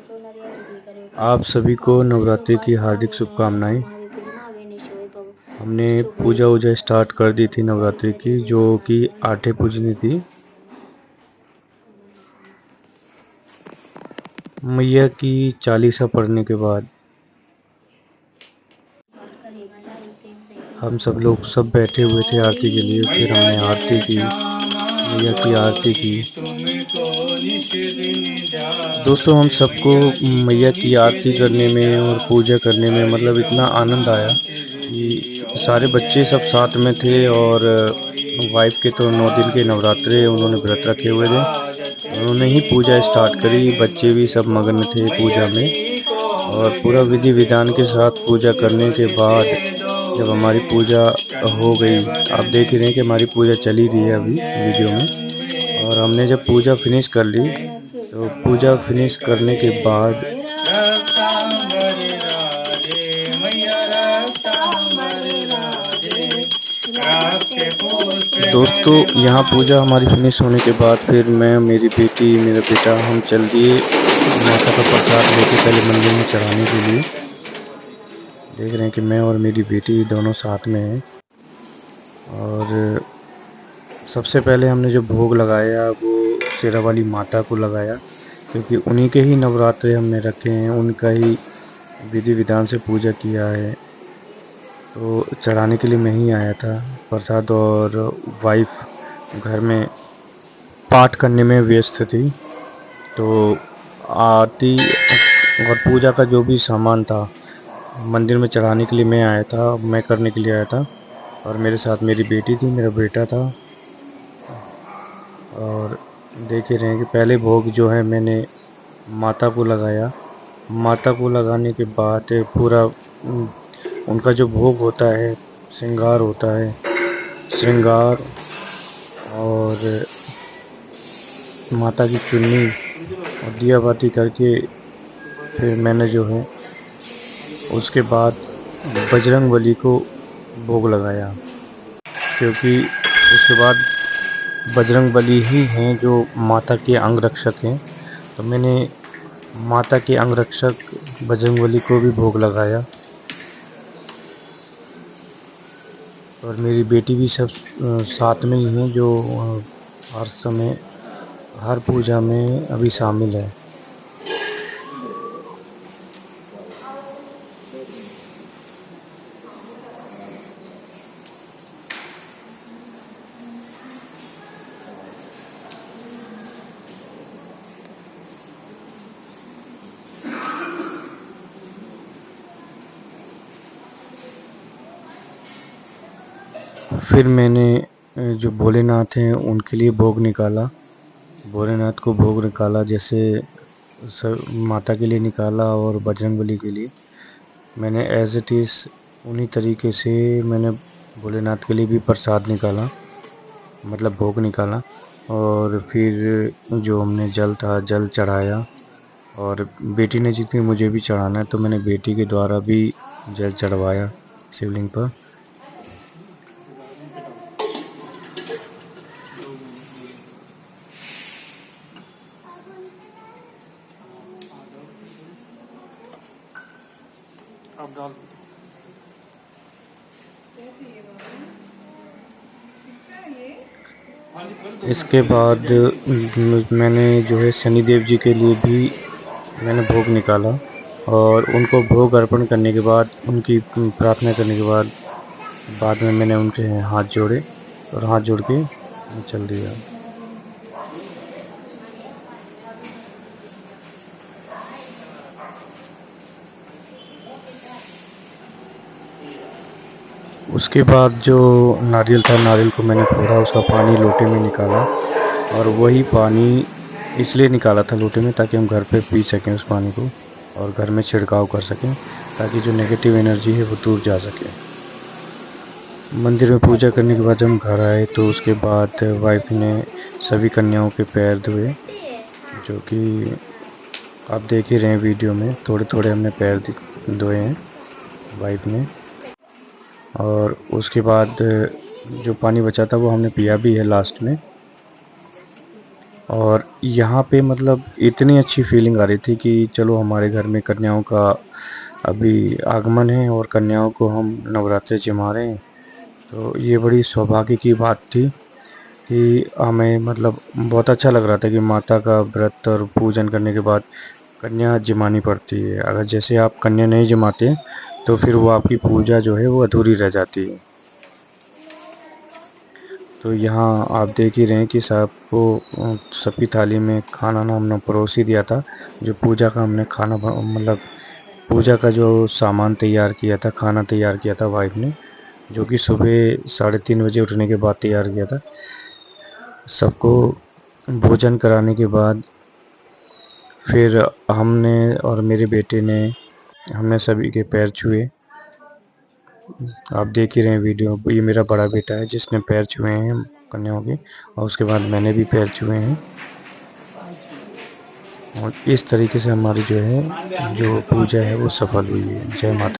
आप सभी को नवरात्रि की हार्दिक शुभकामनाएं। हमने पूजा वूजा स्टार्ट कर दी थी नवरात्रि की, जो कि 8 पूजनी थी। मैया की चालीसा पढ़ने के बाद हम सब लोग बैठे हुए थे आरती के लिए। फिर हमने आरती की, मैया की आरती की। दोस्तों, हम सबको मैया की आरती करने में और पूजा करने में मतलब इतना आनंद आया कि सारे बच्चे सब साथ में थे। और वाइफ के तो 9 दिन के नवरात्रे उन्होंने व्रत रखे हुए थे, उन्होंने ही पूजा स्टार्ट करी। बच्चे भी सब मगन थे पूजा में, और पूरा विधि विधान के साथ पूजा करने के बाद जब हमारी पूजा हो गई, आप देख ही रहे हैं कि हमारी पूजा चली रही है अभी वीडियो में। और हमने जब पूजा फिनिश कर ली, तो पूजा फिनिश करने के बाद दोस्तों, यहाँ पूजा हमारी फिनिश होने के बाद फिर मैं, मेरी बेटी, मेरा बेटा, हम चल दिए माता का प्रसाद लेके पहले मंदिर में चढ़ाने के लिए। देख रहे हैं कि मैं और मेरी बेटी दोनों साथ में हैं। और सबसे पहले हमने जो भोग लगाया वो शेरा वाली माता को लगाया, क्योंकि उन्हीं के ही नवरात्रे हमने रखे हैं, उनका ही विधि विधान से पूजा किया है। तो चढ़ाने के लिए मैं ही आया था प्रसाद, और वाइफ घर में पाठ करने में व्यस्त थी। तो आरती और पूजा का जो भी सामान था मंदिर में चढ़ाने के लिए मैं आया था, मैं करने के लिए आया था। और मेरे साथ मेरी बेटी थी, मेरा बेटा था। और देख ही रहे हैं कि पहले भोग जो है मैंने माता को लगाया। माता को लगाने के बाद पूरा उनका जो भोग होता है, श्रृंगार होता है, श्रृंगार और माता की चुन्नी और दिया बाती करके फिर मैंने जो है उसके बाद बजरंगबली को भोग लगाया, क्योंकि उसके बाद बजरंगबली ही हैं जो माता के अंग रक्षक हैं। तो मैंने माता के अंग रक्षक बजरंगबली को भी भोग लगाया। और मेरी बेटी भी सब साथ में ही हैं, जो हर समय हर पूजा में अभी शामिल है। फिर मैंने जो भोलेनाथ हैं उनके लिए भोग निकाला। भोलेनाथ को भोग निकाला, जैसे माता के लिए निकाला और बजरंगबली के लिए मैंने एज इट इज़ उन्हीं तरीके से मैंने भोलेनाथ के लिए भी प्रसाद निकाला, मतलब भोग निकाला। और फिर जो हमने जल था, जल चढ़ाया। और बेटी ने जितनी मुझे भी चढ़ाना है, तो मैंने बेटी के द्वारा भी जल चढ़वाया शिवलिंग पर। अब डाल इसके बाद मैंने जो है शनिदेव जी के लिए भी मैंने भोग निकाला। और उनको भोग अर्पण करने के बाद, उनकी प्रार्थना करने के बाद में मैंने उनके हाथ जोड़े, और हाथ जोड़ के चल दिया। उसके बाद जो नारियल था, नारियल को मैंने फोड़ा, उसका पानी लोटे में निकाला। और वही पानी इसलिए निकाला था लोटे में, ताकि हम घर पे पी सकें उस पानी को, और घर में छिड़काव कर सकें, ताकि जो नेगेटिव एनर्जी है वो दूर जा सके। मंदिर में पूजा करने के बाद जब हम घर आए, तो उसके बाद वाइफ ने सभी कन्याओं के पैर धोए, जो कि आप देख ही रहे हैं वीडियो में। थोड़े थोड़े हमने पैर धोए हैं वाइफ ने। और उसके बाद जो पानी बचा था वो हमने पिया भी है लास्ट में। और यहाँ पे मतलब इतनी अच्छी फीलिंग आ रही थी कि चलो हमारे घर में कन्याओं का अभी आगमन है और कन्याओं को हम नवरात्रे जिमा रहे हैं। तो ये बड़ी सौभाग्य की बात थी कि हमें मतलब बहुत अच्छा लग रहा था कि माता का व्रत और पूजन करने के बाद कन्या जिमानी पड़ती है। अगर जैसे आप कन्या नहीं जिमाते तो फिर वो आपकी पूजा जो है वो अधूरी रह जाती है। तो यहाँ आप देख ही रहे हैं कि सबको सबकी थाली में खाना ना हमने परोस ही दिया था। जो पूजा का हमने खाना मतलब पूजा का जो सामान तैयार किया था, खाना तैयार किया था वाइफ ने, जो कि सुबह 3:30 बजे उठने के बाद तैयार किया था। सबको भोजन कराने के बाद फिर हमने और मेरे बेटे ने हमने सभी के पैर छुए। आप देख ही रहे हैं वीडियो, ये मेरा बड़ा बेटा है जिसने पैर छुए हैं कन्याओं के, और उसके बाद मैंने भी पैर छुए हैं। और इस तरीके से हमारी जो है जो पूजा है वो सफल हुई है। जय माता।